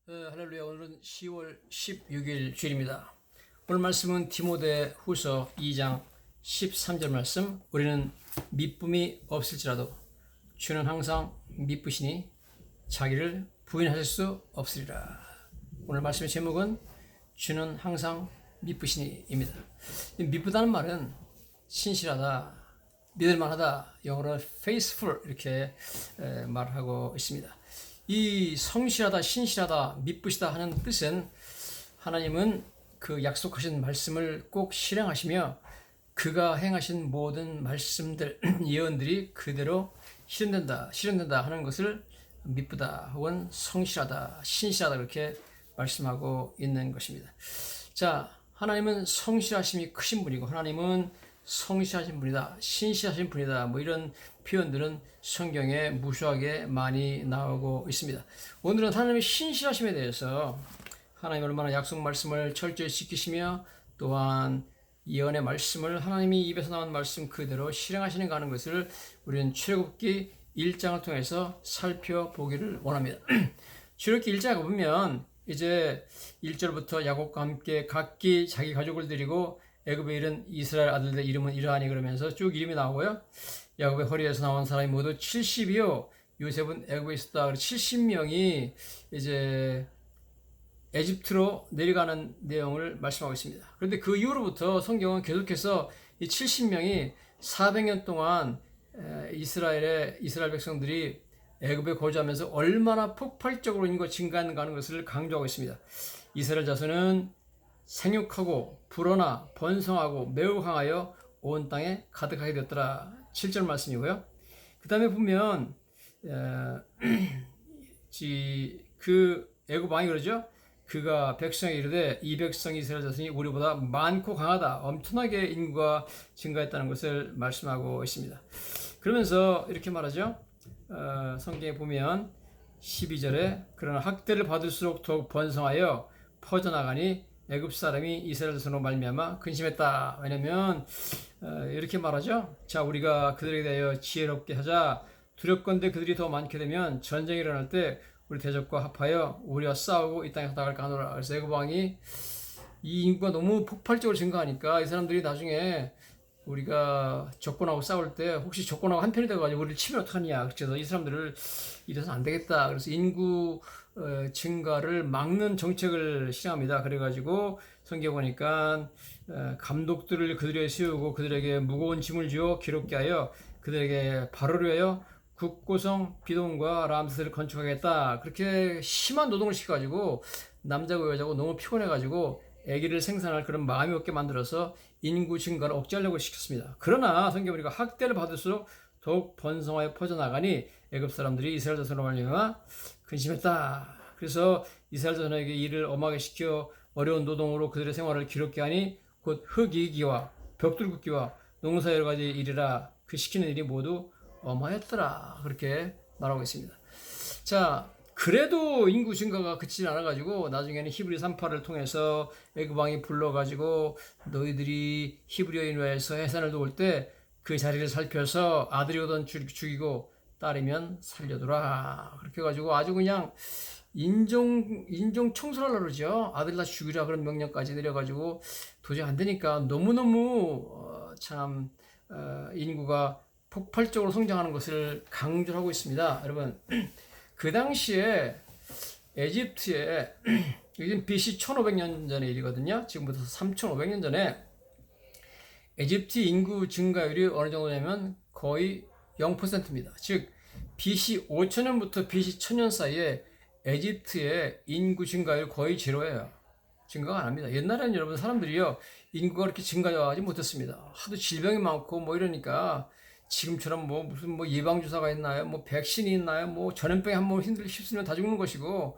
할렐루야. 오늘은 10월 16일 주일입니다. 오늘 말씀은 디모데 후서 2장 13절 말씀. 우리는 미쁨이 없을지라도 주는 항상 미쁘시니 자기를 부인하실 수 없으리라. 오늘 말씀의 제목은 주는 항상 미쁘시니입니다. 미쁘다는 말은 신실하다, 믿을만하다, 영어로 faithful 이렇게 말하고 있습니다. 이 성실하다, 신실하다, 미쁘시다 하는 뜻은 하나님은 그 약속하신 말씀을 꼭 실행하시며 그가 행하신 모든 말씀들, 예언들이 그대로 실현된다 하는 것을 미쁘다 혹은 성실하다, 신실하다 그렇게 말씀하고 있는 것입니다. 자, 하나님은 성실하심이 크신 분이고 하나님은 성실하신 분이다, 신실하신 분이다, 뭐 이런 표현들은 성경에 무수하게 많이 나오고 있습니다. 오늘은 하나님의 신실하심에 대해서 하나님 얼마나 약속 말씀을 철저히 지키시며 또한 예언의 말씀을 하나님이 입에서 나온 말씀 그대로 실행하시는가 하는 것을 우리는 출애굽기 1장을 통해서 살펴보기를 원합니다. 출애굽기 1장에 보면 이제 1절부터 야곱과 함께 각기 자기 가족을 데리고 애굽에 이른 이스라엘 아들들의 이름은 이러하니 그러면서 쭉 이름이 나오고요. 야곱의 허리에서 나온 사람이 모두 70이요. 요셉은 애굽에 있었다. 70명이 이제 에집트로 내려가는 내용을 말씀하고 있습니다. 그런데 그 이후로부터 성경은 계속해서 이 70명이 400년 동안 이스라엘 백성들이 애굽에 거주하면서 얼마나 폭발적으로 인구가 증가하는가 하는 것을 강조하고 있습니다. 이스라엘 자손은 생육하고 불어나 번성하고 매우 강하여 온 땅에 가득하게 되었더라. 7절 말씀이고요. 그 다음에 보면 그 애굽 왕이 그러죠. 그가 백성에 이르되 이 백성 이스라엘 자손이 우리보다 많고 강하다. 엄청나게 인구가 증가했다는 것을 말씀하고 있습니다. 그러면서 이렇게 말하죠. 성경에 보면 12절에 그러나 학대를 받을수록 더욱 번성하여 퍼져나가니 애굽 사람이 이스라엘 자손으로 말미암아 근심했다. 왜냐면 이렇게 말하죠. 자, 우리가 그들에 대하여 지혜롭게 하자. 두렵건대 그들이 더 많게 되면 전쟁이 일어날 때 우리 대적과 합하여 우리와 싸우고 이 땅에 살아갈까 하노라. 그래서 애굽 왕이 이 인구가 너무 폭발적으로 증가하니까 이 사람들이 나중에 우리가 적군하고 싸울 때 혹시 적군하고 한편이 돼가지고 우리를 치면 어떡하냐. 그래서 이 사람들을 이래서는 안 되겠다. 그래서 인구 증가를 막는 정책을 실행합니다. 그래가지고 성경 보니까 감독들을 그들에게 세우고 그들에게 무거운 짐을 주어 기롭게 하여 그들에게 바로를 위하여 국고성 비동과 람셋을 건축하겠다. 그렇게 심한 노동을 시켜가지고 남자고 여자고 너무 피곤해가지고 아기를 생산할 그런 마음이 없게 만들어서 인구 증가를 억제하려고 시켰습니다. 그러나 성경 보니까 학대를 받을수록 더욱 번성하여 퍼져나가니 애굽 사람들이 이스라엘 자손으로 말미암아 근심했다. 그래서 이스라엘 자손에게 일을 엄하게 시켜 어려운 노동으로 그들의 생활을 기롭게 하니 곧 흙이기와 벽돌 굽기와 농사 여러 가지 일이라 그 시키는 일이 모두 어마했더라. 그렇게 말하고 있습니다. 자, 그래도 인구 증가가 그치지 않아가지고 나중에는 히브리 3파를 통해서 애굽 왕이 불러가지고 너희들이 히브리어인 외에서 해산을 도울 때 그 자리를 살펴서 아들이 오던 죽이고 딸이면 살려두라. 그렇게 해가지고 아주 그냥 인종 청소하려고 그러죠. 아들 다 죽이라 그런 명령까지 내려가지고 도저히 안 되니까 너무너무 인구가 폭발적으로 성장하는 것을 강조를 하고 있습니다. 여러분, 그 당시에 에집트에 이건 BC 1500년 전의 일이거든요. 지금부터 3500년 전에 에집트 인구 증가율이 어느 정도냐면 거의 0%입니다. 즉 BC 5000년부터 BC 1000년 사이에 에집트의 인구 증가율 거의 제로예요. 증가가 안 합니다. 옛날에는 여러분 사람들이요 인구가 그렇게 증가하지 못했습니다. 하도 질병이 많고 뭐 이러니까 지금처럼 뭐 무슨 뭐 예방주사가 있나요? 뭐 백신이 있나요? 뭐 전염병에 한번 휩쓸리면 다 죽는 것이고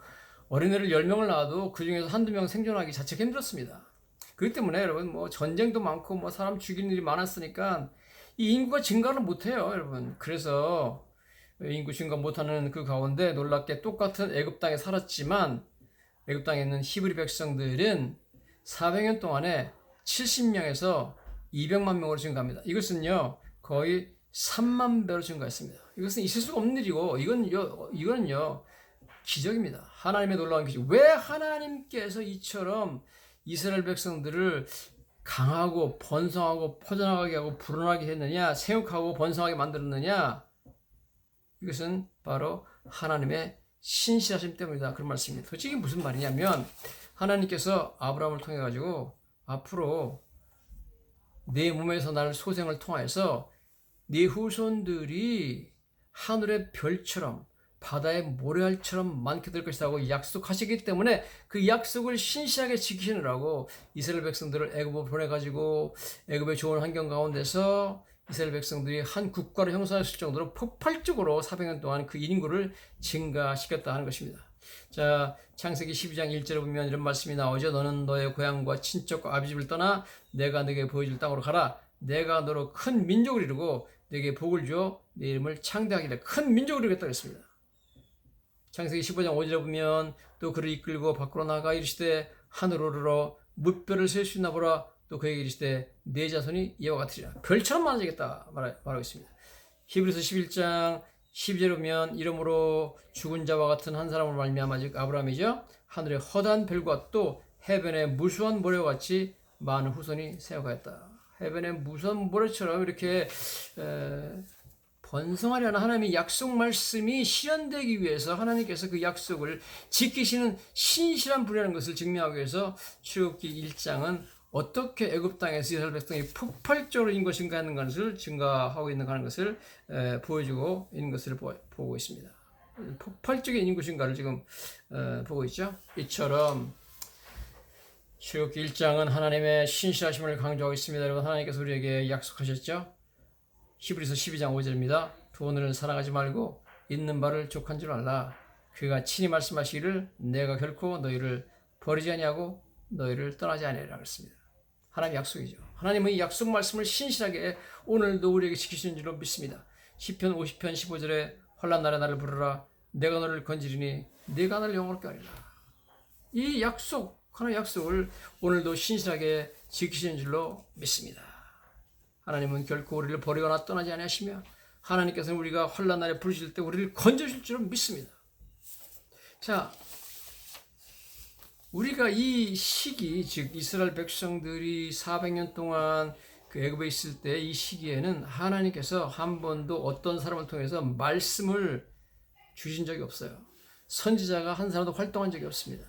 어린애를 10명을 낳아도 그 중에서 한두 명 생존하기 자체가 힘들었습니다. 그렇기 때문에 여러분 뭐 전쟁도 많고 뭐 사람 죽이는 일이 많았으니까 이 인구가 증가를 못해요, 여러분. 그래서 인구 증가 못하는 그 가운데 놀랍게 똑같은 애굽 땅에 살았지만 애굽 땅에 있는 히브리 백성들은 400년 동안에 70명에서 200만 명으로 증가합니다. 이것은요 거의 3만 배로 증가했습니다. 이것은 있을 수가 없는 일이고 이거는요 기적입니다. 하나님의 놀라운 기적. 왜 하나님께서 이처럼 이스라엘 백성들을 강하고 번성하고 퍼져나가게 하고 불어나게 했느냐, 생육하고 번성하게 만들었느냐? 이것은 바로 하나님의 신실하심 때문이다. 그런 말씀입니다. 도대체 이게 무슨 말이냐면 하나님께서 아브라함을 통해 가지고 앞으로 내 몸에서 날 소생을 통하여서 네 후손들이 하늘의 별처럼 바다의 모래알처럼 많게 될 것이라고 약속하시기 때문에 그 약속을 신실하게 지키느라고 이스라엘 백성들을 애굽으로 보내가지고 애굽의 좋은 환경 가운데서 이스라엘 백성들이 한 국가로 형성했을 정도로 폭발적으로 400년 동안 그 인구를 증가시켰다 하는 것입니다. 자, 창세기 12장 1절에 보면 이런 말씀이 나오죠. 너는 너의 고향과 친척과 아비집을 떠나 내가 네게 보여줄 땅으로 가라. 내가 너로 큰 민족을 이루고 네게 복을 주어 네 이름을 창대하기를 큰 민족을 이루겠다 그랬습니다. 창세기 15장 5절에 보면 또 그를 이끌고 밖으로 나가 이르시되 하늘로 오르러 뭇별을 셀 수 있나 보라. 또 그에게 이르시되 네 자손이 이와 같으리라. 별처럼 많아지겠다 말하고 있습니다. 히브리서 11장 12절에 보면 이러므로 죽은 자와 같은 한 사람을 말미암아 즉 아브라함이죠. 하늘의 허다한 별과 또 해변의 무수한 모래와 같이 많은 후손이 세워가였다. 해변의 무수한 모래처럼 이렇게 번성하려는 하나님의 약속 말씀이 실현되기 위해서 하나님께서 그 약속을 지키시는 신실한 분이라는 것을 증명하기 위해서 출애굽기 1장은 어떻게 애굽 땅에서 이스라엘 백성이 폭발적으로 인 것인가 하는 것을 증가하고 있는가 하는 것을 보여주고 있는 것을 보고 있습니다. 폭발적인 인 것인가를 지금 보고 있죠. 이처럼 출애굽기 1장은 하나님의 신실하심을 강조하고 있습니다. 여러분, 하나님께서 우리에게 약속하셨죠. 히브리서 12장 5절입니다. 돈을 사랑하지 말고 있는 바를 족한 줄 알라. 그가 친히 말씀하시기를 내가 결코 너희를 버리지 아니하고 너희를 떠나지 아니하리라 그랬습니다. 하나님의 약속이죠. 하나님은 이 약속 말씀을 신실하게 오늘도 우리에게 지키시는 줄로 믿습니다. 시편 50편 15절에 환난 날에 나를 부르라. 내가 너를 건지리니 내가 나를 영원롭게 하리라. 이 약속, 하나님의 약속을 오늘도 신실하게 지키시는 줄로 믿습니다. 하나님은 결코 우리를 버리거나 떠나지 아니하시며 하나님께서는 우리가 환난 날에 부르실 때 우리를 건져주실 줄로 믿습니다. 자, 우리가 이 시기, 즉 이스라엘 백성들이 400년 동안 그 애굽에 있을 때 이 시기에는 하나님께서 한 번도 어떤 사람을 통해서 말씀을 주신 적이 없어요. 선지자가 한 사람도 활동한 적이 없습니다.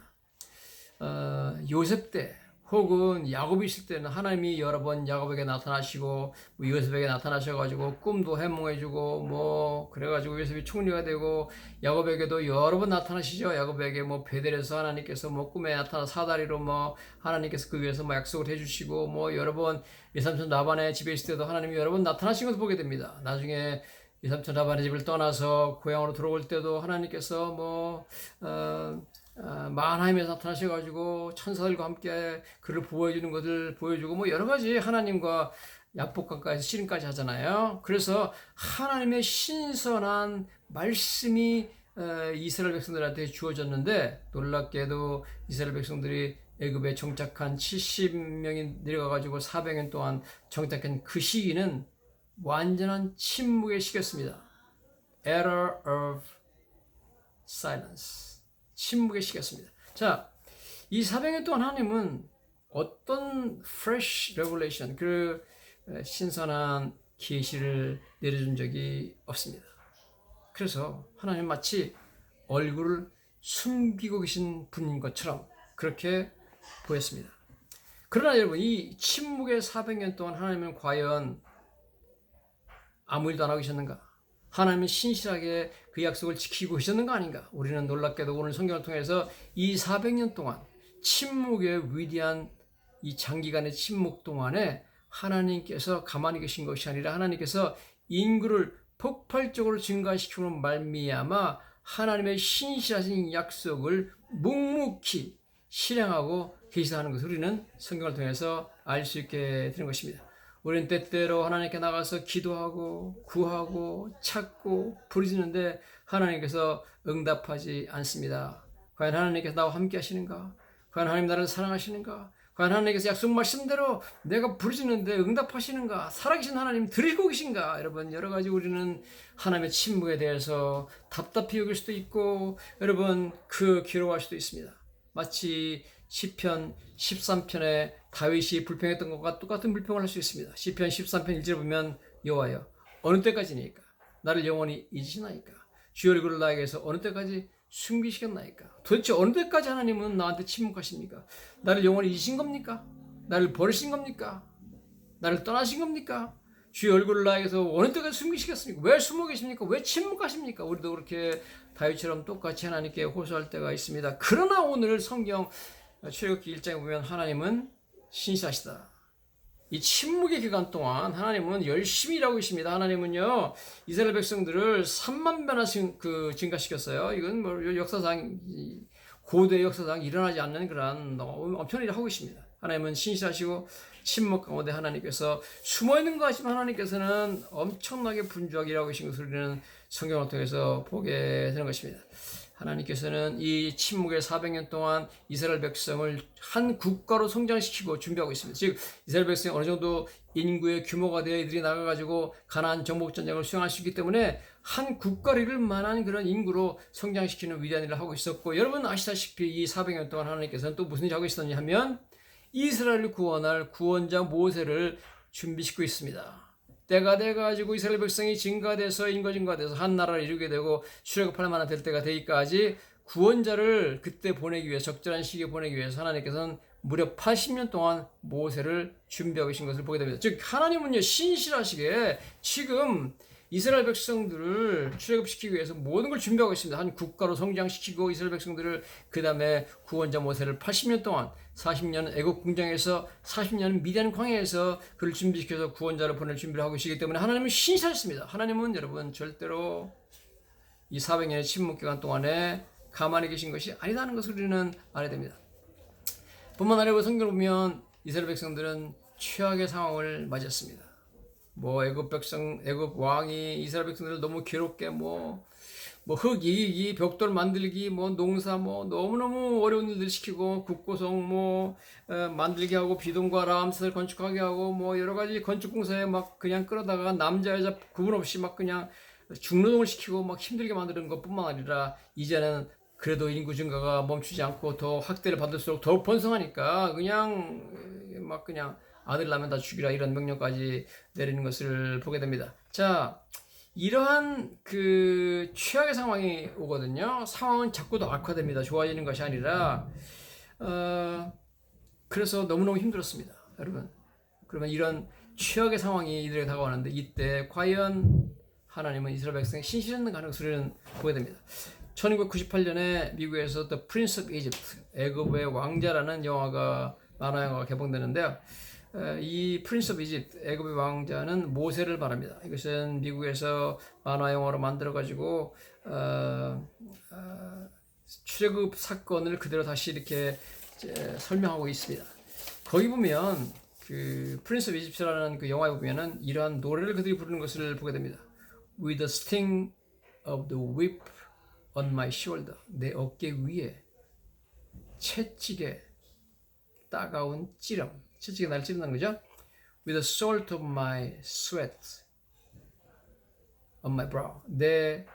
요셉 때 혹은 야곱이 있을 때는 하나님이 여러 번 야곱에게 나타나시고 요셉에게 나타나셔가지고 꿈도 해몽해주고 뭐 그래가지고 요셉이 총리가 되고 야곱에게도 여러 번 나타나시죠. 야곱에게 뭐 베델에서 하나님께서 뭐 꿈에 나타나 사다리로 뭐 하나님께서 그 위에서 뭐 약속을 해주시고 뭐 여러 번 이삼촌 라반의 집에 있을 때도 하나님이 여러 번 나타나신 것을 보게 됩니다. 나중에 이삼촌 라반의 집을 떠나서 고향으로 들어올 때도 하나님께서 마하나임에서 나타나셔가지고 천사들과 함께 그를 보호해주는 것을 보여주고 뭐 여러 가지 하나님과 약복강가에서 씨름까지 하잖아요. 그래서 하나님의 신선한 말씀이 이스라엘 백성들한테 주어졌는데 놀랍게도 이스라엘 백성들이 애굽에 정착한 70명이 내려가가지고 400년 동안 정착한 그 시기는 완전한 침묵의 시기였습니다. Era of silence. 침묵의 시기였습니다. 자, 이 400년 동안 하나님은 어떤 fresh revelation, 그 신선한 계시를 내려준 적이 없습니다. 그래서 하나님 마치 얼굴을 숨기고 계신 분인 것처럼 그렇게 보였습니다. 그러나 여러분, 이 침묵의 400년 동안 하나님은 과연 아무 일도 안 하고 계셨는가? 하나님은 신실하게 그 약속을 지키고 계셨는가 아닌가? 우리는 놀랍게도 오늘 성경을 통해서 이 400년 동안 침묵의 위대한 이 장기간의 침묵 동안에 하나님께서 가만히 계신 것이 아니라 하나님께서 인구를 폭발적으로 증가시키는 말미암아 하나님의 신실하신 약속을 묵묵히 실행하고 계시다는 것을 우리는 성경을 통해서 알 수 있게 되는 것입니다. 우리는 때때로 하나님께 나가서 기도하고 구하고 찾고 부르짖는데 하나님께서 응답하지 않습니다. 과연 하나님께서 나와 함께 하시는가? 과연 하나님 나를 사랑하시는가? 과연 하나님께서 약속 말씀대로 내가 부르짖는데 응답하시는가? 살아계신 하나님 들으시고 계신가? 여러분, 여러 가지 우리는 하나님의 침묵에 대해서 답답히 여길 수도 있고, 여러분, 괴로워할 수도 있습니다. 마치 시편 13편에 다윗이 불평했던 것과 똑같은 불평을 할 수 있습니다. 시편 13편 1절에 보면 여호와여, 어느 때까지니까 나를 영원히 잊으시나이까? 주의 얼굴을 나에게서 어느 때까지 숨기시겠나이까? 도대체 어느 때까지 하나님은 나한테 침묵하십니까? 나를 영원히 잊으신 겁니까? 나를 버리신 겁니까? 나를 떠나신 겁니까? 주의 얼굴을 나에게서 어느 때까지 숨기시겠습니까? 왜 숨어 계십니까? 왜 침묵하십니까? 우리도 그렇게 다윗처럼 똑같이 하나님께 호소할 때가 있습니다. 그러나 오늘 성경 출애굽기 1장에 보면 하나님은 신실하시다. 이 침묵의 기간 동안 하나님은 열심히 일하고 계십니다. 하나님은요, 이스라엘 백성들을 3만 배나 증가시켰어요. 이건 뭐 역사상, 고대 역사상 일어나지 않는 그런 엄청난 일을 하고 계십니다. 하나님은 신실하시고 침묵 가운데 하나님께서 숨어있는 것 같지만 하나님께서는 엄청나게 분주하게 일하고 계신 것을 우리는 성경을 통해서 보게 되는 것입니다. 하나님께서는 이 침묵의 400년 동안 이스라엘 백성을 한 국가로 성장시키고 준비하고 있습니다. 즉 이스라엘 백성이 어느 정도 인구의 규모가 되어 이들이 나가가지고 가나안 정복 전쟁을 수행할 수 있기 때문에 한 국가를 이룰 만한 그런 인구로 성장시키는 위대한 일을 하고 있었고, 여러분 아시다시피 이 400년 동안 하나님께서는 또 무슨 일을 하고 있었냐 하면 이스라엘을 구원할 구원자 모세를 준비시키고 있습니다. 때가 돼가지고 이스라엘 백성이 증가돼서 인구 증가돼서 한 나라를 이루게 되고 출애굽할 만한 될 때가 되기까지 구원자를 그때 보내기 위해, 적절한 시기에 보내기 위해서 하나님께서는 무려 80년 동안 모세를 준비하고 계신 것을 보게 됩니다. 즉 하나님은요, 신실하시게 지금 이스라엘 백성들을 출애굽시키기 위해서 모든 걸 준비하고 있습니다. 한 국가로 성장시키고 이스라엘 백성들을, 그 다음에 구원자 모세를 80년 동안, 40년 애국 궁정에서 40년 미디안 광야에서 그를 준비시켜서 구원자를 보낼 준비를 하고 계시기 때문에 하나님은 신실하십니다. 하나님은 여러분 절대로 이 400년의 침묵 기간 동안에 가만히 계신 것이 아니다는 것을 우리는 알아야 됩니다. 뿐만 아니라 성경을 보면 이스라엘 백성들은 최악의 상황을 맞이했습니다. 애굽 왕이 이스라엘 백성들을 너무 괴롭게 흙이기, 벽돌 만들기, 농사, 너무너무 어려운 일들 시키고, 국고성 만들게 하고, 비동과 람셋을 건축하게 하고, 여러 가지 건축 공사에 그냥 끌어다가 남자, 여자 구분 없이 그냥 중노동을 시키고 힘들게 만드는 것 뿐만 아니라, 이제는 그래도 인구 증가가 멈추지 않고 더 확대를 받을수록 더 번성하니까, 그냥 아들 낳으면 다 죽이라, 이런 명령까지 내리는 것을 보게 됩니다. 자, 이러한 최악의 상황이 오거든요. 상황은 자꾸 더 악화됩니다. 좋아지는 것이 아니라, 그래서 너무너무 힘들었습니다. 여러분. 그러면 이런 최악의 상황이 이들에게 다가오는데, 이때 과연 하나님은 이스라엘 백성이 신실했는가 하는 것을 보게 됩니다. 1998년에 미국에서 The Prince of Egypt, 애굽의 왕자라는 만화 영화가 개봉되는데요. 이 프린스 오브 이집트, 애굽의 왕자는 모세를 말합니다. 이것은 미국에서 만화 영화로 만들어 가지고 출애굽 사건을 그대로 다시 이렇게 설명하고 있습니다. 거기 보면 프린스 오브 이집트라는 그 영화에 보면은 이러한 노래를 그들이 부르는 것을 보게 됩니다. With the sting of the whip on my shoulder, 내 어깨 위에 채찍에 따가운 찌름, 채찍에 날 찌른다는 거죠. With the salt of my sweat on my brow, 내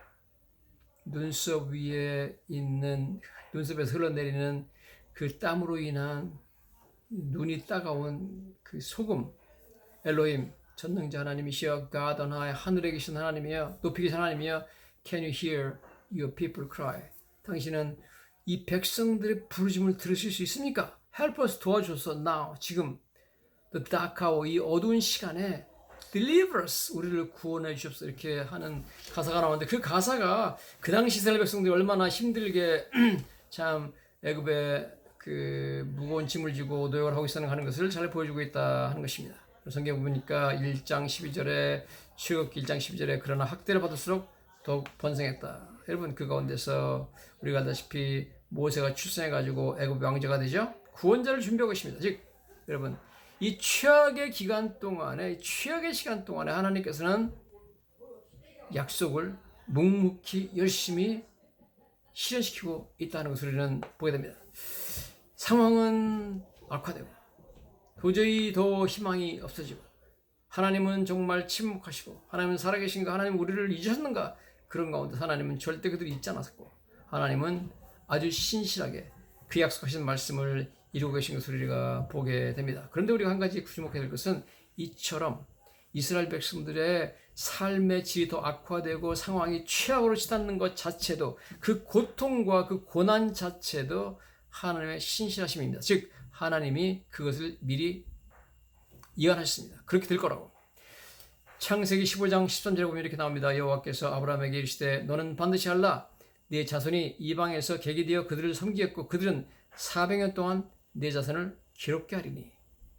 눈썹 위에 있는, 눈썹에서 흘러내리는 그 땀으로 인한 눈이 따가운 그 소금. 엘로힘, 전능자 하나님이시여, God on high, 하늘에 계신 하나님이여, 높이 계신 하나님이여, Can you hear your people cry? 당신은 이 백성들의 부르짖음을 들으실 수 있습니까? Help us, 도와줘서 now, 지금 the dark hour, 이 어두운 시간에 deliver us, 우리를 구원해 주옵소서, 이렇게 하는 가사가 나오는데, 그 가사가 그 당시 이스라엘 백성들이 얼마나 힘들게 참 애굽의 무거운 짐을 지고 노역을 하고 있었는가 하는 것을 잘 보여주고 있다 하는 것입니다. 성경 보니까 1장 12절에, 출애굽기 1장 12절에 그러나 학대를 받을수록 더욱 번성했다. 여러분, 그 가운데서 우리가 알다시피 모세가 출생해가지고 애굽 왕자가 되죠. 구원자를 준비하고 있습니다. 즉 여러분, 이 최악의 시간 동안에 하나님께서는 약속을 묵묵히 열심히 실현시키고 있다는 것을 우리는 보게 됩니다. 상황은 악화되고 도저히 더 희망이 없어지고 하나님은 정말 침묵하시고 하나님은 살아계신가, 하나님 우리를 잊으셨는가, 그런 가운데 하나님은 절대 그들이 잊지 않았고 하나님은 아주 신실하게 그 약속하신 말씀을 이루고 계신 것을 우리가 보게 됩니다. 그런데 우리가 한 가지 주목해야 될 것은 이처럼 이스라엘 백성들의 삶의 질이 더 악화되고 상황이 최악으로 치닫는 것 자체도, 그 고통과 그 고난 자체도 하나님의 신실하심입니다. 즉 하나님이 그것을 미리 예언하셨습니다. 그렇게 될 거라고. 창세기 15장 13절에 보면 이렇게 나옵니다. 여호와께서 아브라함에게 이르시되 너는 반드시 알라. 네 자손이 이방에서 객이 되어 그들을 섬기겠고 그들은 400년 동안 네 자손을 괴롭게 하리니.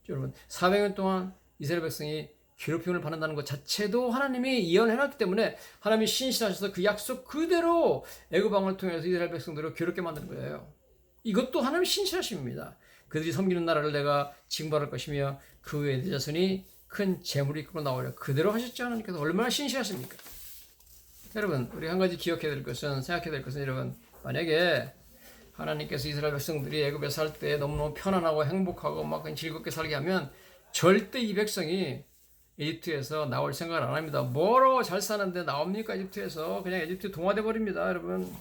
여러분 400년 동안 이스라엘 백성이 괴롭힘을 받는다는 것 자체도 하나님이 예언해놨기 때문에 하나님이 신실하셔서 그 약속 그대로 애굽 왕을 통해서 이스라엘 백성들을 괴롭게 만드는 거예요. 이것도 하나님의 신실하심입니다. 그들이 섬기는 나라를 내가 징벌할 것이며 그 후에 네 자손이 큰 재물이 이끌어 나오려. 그대로 하셨죠. 하나님께서 얼마나 신실하십니까? 여러분 우리 한 가지 기억해야 될 것은, 생각해야 될 것은, 여러분 만약에 하나님께서 이스라엘 백성들이 애굽에 살 때 너무너무 편안하고 행복하고 막 즐겁게 살게 하면 절대 이 백성이 이집트에서 나올 생각을 안 합니다. 뭐로 잘 사는데 나옵니까? 이집트에서 그냥 이집트 동화돼 버립니다. 여러분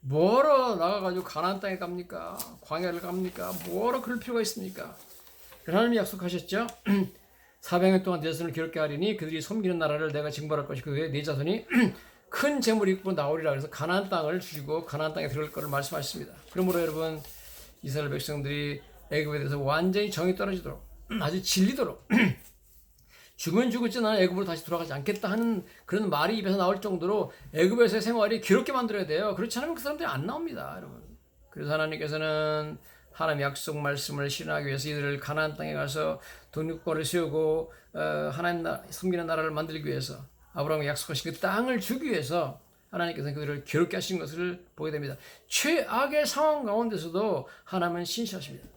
뭐로 나가가지고 가나안 땅에 갑니까? 광야를 갑니까? 뭐로 그럴 필요가 있습니까? 하나님이 약속하셨죠. 400년 동안 네 자손을 괴롭게 하리니 그들이 섬기는 나라를 내가 징벌할 것이 그 후에 네 자손이 큰 재물이 입고 나오리라. 그래서 가나안 땅을 주시고 가나안 땅에 들어갈 것을 말씀하셨습니다. 그러므로 여러분 이스라엘 백성들이 애굽에 대해서 완전히 정이 떨어지도록, 아주 질리도록 죽으면 죽을지 나는 애굽으로 다시 돌아가지 않겠다 하는 그런 말이 입에서 나올 정도로 애굽에서의 생활이 괴롭게 만들어야 돼요. 그렇지 않으면 그 사람들이 안 나옵니다, 여러분. 그래서 하나님께서는 하나님의 약속 말씀을 실현하기 위해서 이들을 가나안 땅에 가서 독립국가를 세우고 하나님 섬기는 나라를 만들기 위해서 아브라함이 약속하신 그 땅을 주기 위해서 하나님께서는 그들을 괴롭게 하신 것을 보게 됩니다. 최악의 상황 가운데서도 하나님은 신실하십니다.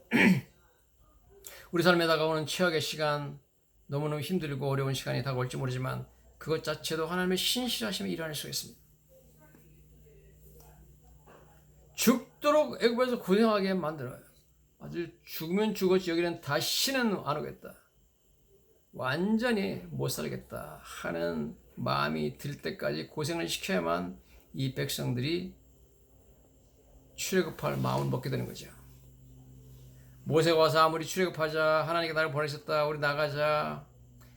우리 삶에 다가오는 최악의 시간, 너무너무 힘들고 어려운 시간이 다가올지 모르지만 그것 자체도 하나님의 신실하심이 일어날 수 있습니다. 죽도록 애굽에서 고생하게 만들어요. 아주 죽으면 죽었지 여기는 다시는 안 오겠다, 완전히 못 살겠다 하는 마음이 들 때까지 고생을 시켜야만 이 백성들이 출애굽할 마음을 먹게 되는 거죠. 모세가 와서 아무리 출애굽하자, 하나님께 나를 보내셨다, 우리 나가자,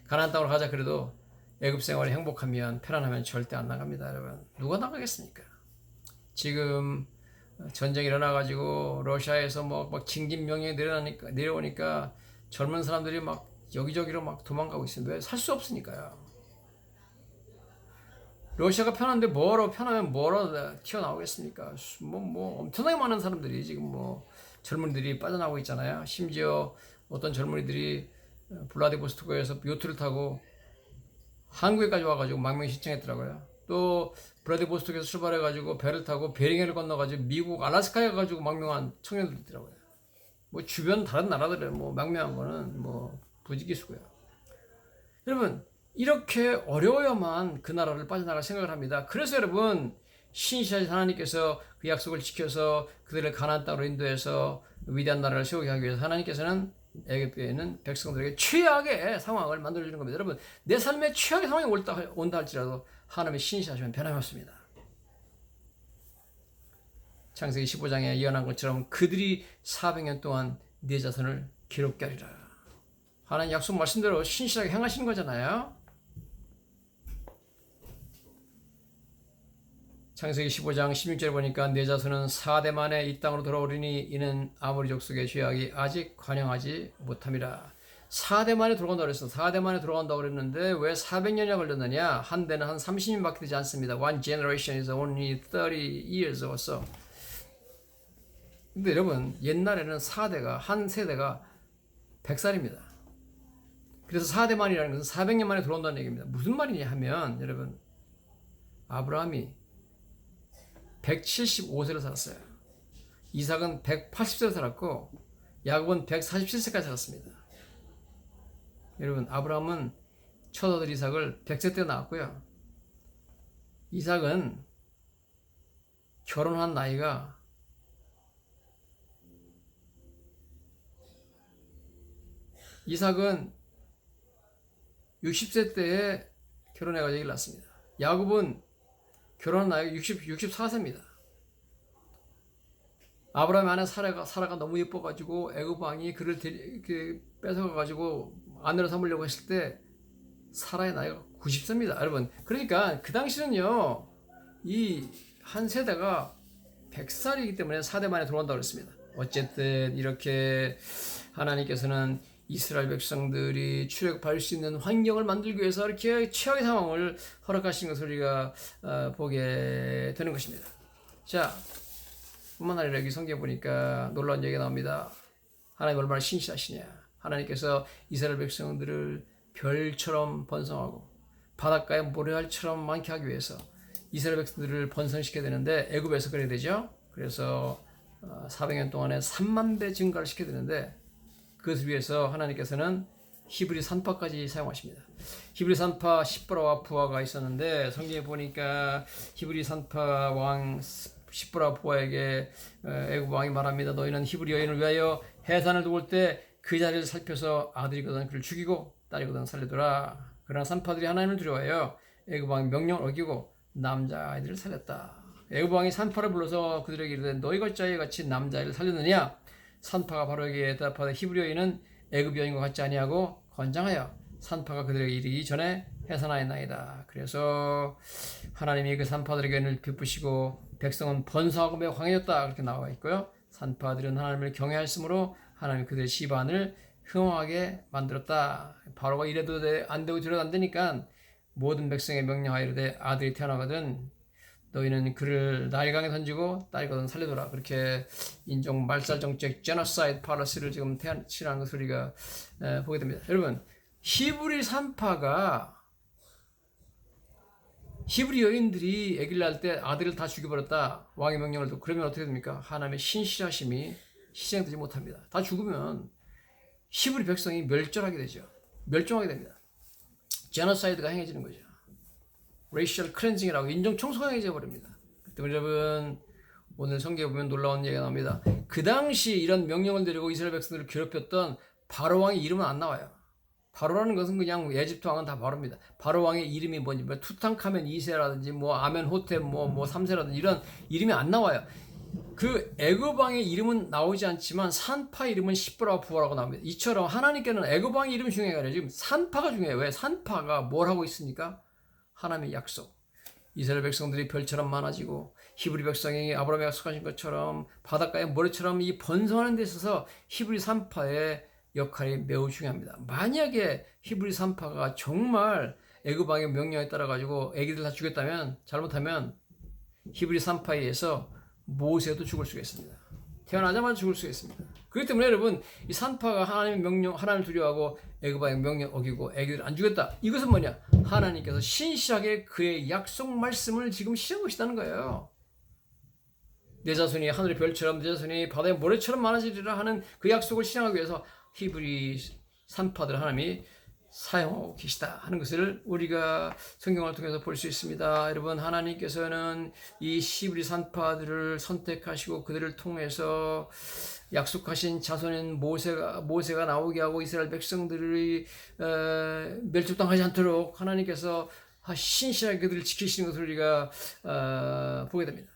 가나안 땅으로 가자 그래도 애굽 생활이 행복하면 편안하면 절대 안 나갑니다. 여러분 누가 나가겠습니까? 지금 전쟁이 일어나가지고 러시아에서 막 징집명령이 내려오니까 젊은 사람들이 막 여기저기로 막 도망가고 있습니다. 왜? 살 수 없으니까요. 러시아가 편한데 편하면 뭐로 튀어나오겠습니까? 뭐 엄청나게 많은 사람들이 지금 젊은이들이 빠져나오고 있잖아요. 심지어 어떤 젊은이들이 블라디보스토크에서 요트를 타고 한국에까지 와가지고 망명 신청했더라고요. 또 블라디보스토크에서 출발해가지고 배를 타고 베링해를 건너가지고 미국 알래스카에 가가지고 망명한 청년들 있더라고요. 주변 다른 나라들에 망명한 거는 부지기수고요. 여러분 이렇게 어려워야만 그 나라를 빠져나갈 생각을 합니다. 그래서 여러분 신실하신 하나님께서 그 약속을 지켜서 그들을 가나안 땅으로 인도해서 위대한 나라를 세우게 하기 위해서 하나님께서는 애굽에 있는 백성들에게 최악의 상황을 만들어주는 겁니다. 여러분 내 삶에 최악의 상황이 온다 할지라도 하나님의 신실하시면 변함없습니다. 창세기 15장에 예언한 것처럼 그들이 400년 동안 네 자손을 괴롭게 하리라. 하나님 약속 말씀대로 신실하게 행하시는 거잖아요. 창세기 15장 16절에 보니까 네 자손은 4대 만에 이 땅으로 돌아오리니 이는 아모리 족속의 죄악이 아직 관영하지 못함이라. 4대 만에 돌아간다고 그랬어. 4대 만에 돌아간다고 그랬는데 왜 400년이나 걸렸느냐? 한 대는 한 30년밖에 되지 않습니다. One generation is only 30 years or so. 근데 여러분 옛날에는 4대가 한 세대가 100살입니다. 그래서 4대 만이라는 것은 400년 만에 돌아온다는 얘기입니다. 무슨 말이냐 하면 여러분 아브라함이 175세를 살았어요. 이삭은 180세를 살았고 야곱은 147세까지 살았습니다. 여러분 아브라함은 첫 아들 이삭을 100세 때 낳았고요. 이삭은 결혼한 나이가 이삭은 60세 때에 결혼해가지고 아기를 낳습니다. 야곱은 결혼한 나이가 64세입니다. 아브라함의 아내 사라가 너무 예뻐가지고 애굽 왕이 그를 뺏어가가지고 아내로 삼으려고 했을 때 사라의 나이가 90세입니다. 여러분, 그러니까 그 당시는요, 이 한 세대가 100살이기 때문에 4대 만에 돌아온다고 그랬습니다. 어쨌든 이렇게 하나님께서는 이스라엘 백성들이 출애굽할 수 있는 환경을 만들기 위해서 이렇게 최악의 상황을 허락하신 것을 우리가 보게 되는 것입니다. 자, 뿐만 아니라 여기 성경에 보니까 놀라운 얘기가 나옵니다. 하나님 얼마나 신실하시냐. 하나님께서 이스라엘 백성들을 별처럼 번성하고 바닷가의 모래알처럼 많게 하기 위해서 이스라엘 백성들을 번성시켜야 되는데 애굽에서 그래야 되죠. 그래서 400년 동안에 3만 배 증가를 시켜야 되는데 그것을 위해서 하나님께서는 히브리 산파까지 사용하십니다. 히브리 산파 시브라와 부하가 있었는데 성경에 보니까 히브리 산파 왕 시브라 부하에게 애굽 왕이 말합니다. 너희는 히브리 여인을 위하여 해산을 도울 때 그 자리를 살펴서 아들이거든 그를 죽이고 딸이거든 살려두라. 그러나 산파들이 하나님을 두려워하여 애굽 왕의 명령을 어기고 남자아이들을 살렸다. 애굽 왕이 산파를 불러서 그들에게 이르되 너희가 어찌하여 같이 남자아이를 살렸느냐. 산파가 바로에게 대답하되 히브리 여인은 애굽 여인과 같지 아니하고 건장하여 산파가 그들에게 이르기 전에 해산하였나이다. 그래서 하나님이 그 산파들에게 은혜를 베푸시고 백성은 번성하고 매우 강해졌다. 그렇게 나와 있고요. 산파들은 하나님을 경외하였으므로 하나님이 그들의 집안을 흥황하게 만들었다. 바로가 이래도 안 되고 저래도 안 되니까 모든 백성에 명령하여 이르되 아들이 태어나거든 너희는 그를 나일강에 던지고 딸이거든 살려둬라. 그렇게 인종 말살 정책 제노사이드 팔러시를 지금 실현한 것을 우리가 보게 됩니다. 여러분, 히브리 산파가 히브리 여인들이 아기를 낳을 때 아들을 다 죽여버렸다. 왕의 명령을 듣고 그러면 어떻게 됩니까? 하나님의 신실하심이 희생되지 못합니다. 다 죽으면 히브리 백성이 멸절하게 되죠. 멸종하게 됩니다. 제노사이드가 행해지는 거죠. 레이셜 클렌징이라고 인종 청소가 행해져 버립니다. 때문에 여러분 오늘 성경에 보면 놀라운 얘기가 나옵니다. 그 당시 이런 명령을 내리고 이스라엘 백성들을 괴롭혔던 바로 왕의 이름은 안 나와요. 바로라는 것은 그냥 에집트 왕은 다 바로입니다. 바로 왕의 이름이 뭔지 뭐 투탕카멘 2세라든지 뭐 아멘호텝 뭐 3세라든지 이런 이름이 안 나와요. 그 애굽 왕의 이름은 나오지 않지만 산파 이름은 시브라와 부하라고 나옵니다. 이처럼 하나님께는 애굽 왕의 이름이 중요해요. 지금 산파가 중요해요. 왜? 산파가 뭘 하고 있습니까? 하나님의 약속. 이스라엘 백성들이 별처럼 많아지고 히브리 백성이 아브라함에 약속하신 것처럼 바닷가의 모래처럼 이 번성하는 데 있어서 히브리 산파의 역할이 매우 중요합니다. 만약에 히브리 산파가 정말 애굽 왕의 명령에 따라 가지고 애기들 다 죽였다면 잘못하면 히브리 산파에 의해서 모세도 죽을 수가 있습니다. 태어나자마자 죽을 수가 있습니다. 그렇기 때문에 여러분 이 산파가 하나님의 명령, 하나님을 두려워하고 애굽 왕의 명령 어기고 애기들을 안 죽였다. 이것은 뭐냐? 하나님께서 신실하게 그의 약속 말씀을 지금 실현하고 있다는 거예요. 내 자손이 하늘의 별처럼 내 자손이 바다의 모래처럼 많아지리라 하는 그 약속을 실현하기 위해서 히브리 산파들 하나님이 사용하고 계시다 하는 것을 우리가 성경을 통해서 볼 수 있습니다. 여러분 하나님께서는 이 히브리 산파들을 선택하시고 그들을 통해서 약속하신 자손인 모세가 나오게 하고 이스라엘 백성들이 멸족당하지 않도록 하나님께서 신실하게 그들을 지키시는 것을 우리가 보게 됩니다.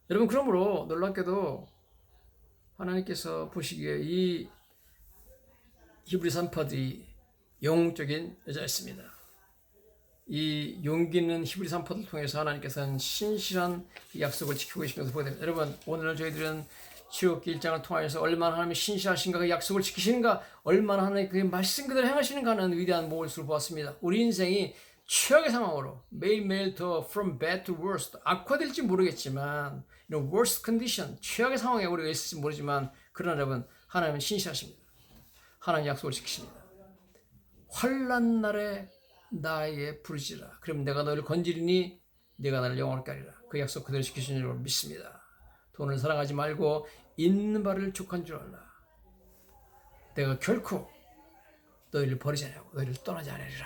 여러분 그러므로 놀랍게도 하나님께서 보시기에 이 히브리 산파들이 영웅적인 여자였습니다. 이 용기 있는 히브리 산파들을 통해서 하나님께서는 신실한 약속을 지키고 계신 것을 보게 됩니다. 여러분 오늘 저희들은 출애굽기 1장을 통하여서 얼마나 하나님이 신실하신가 그 약속을 지키시는가 얼마나 하나님 그 말씀 그대로 행하시는가 하는 위대한 모습을 보았습니다. 우리 인생이 최악의 상황으로 매일매일 더 from bad to worst 악화될지 모르겠지만 이런 worst condition 최악의 상황에 우리가 있을지 모르지만 그러나 여러분 하나님은 신실하십니다. 하나님 약속을 지키십니다. 환난 날에 나에게 부르시라. 그럼 내가 너를 건지리니 네가 나를 영원하게 하리라. 그 약속 그대로 지키시는 줄 믿습니다. 돈을 사랑하지 말고 있는 바를 족한 줄 알라. 내가 결코 너희를 버리지 않고 너희를 떠나지 않으리라.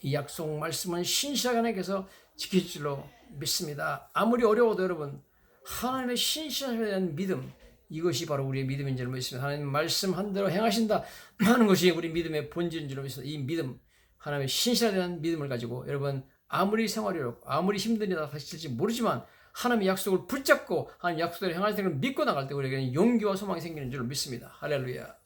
이 약속 말씀은 신실하게 하나님께서 지킬 줄로 믿습니다. 아무리 어려워도 여러분 하나님의 신실함에 대한 믿음 이것이 바로 우리의 믿음인 줄 믿습니다. 하나님 말씀한 대로 행하신다 하는 것이 우리 믿음의 본질인 줄 믿습니다. 이 믿음, 하나님의 신실하다는 믿음을 가지고 여러분 아무리 생활이 어렵고 아무리 힘든 일이 닥칠지 모르지만 하나님의 약속을 붙잡고 하나님 약속대로 행할 때를 믿고 나갈 때 우리에게는 용기와 소망이 생기는 줄 믿습니다. 할렐루야.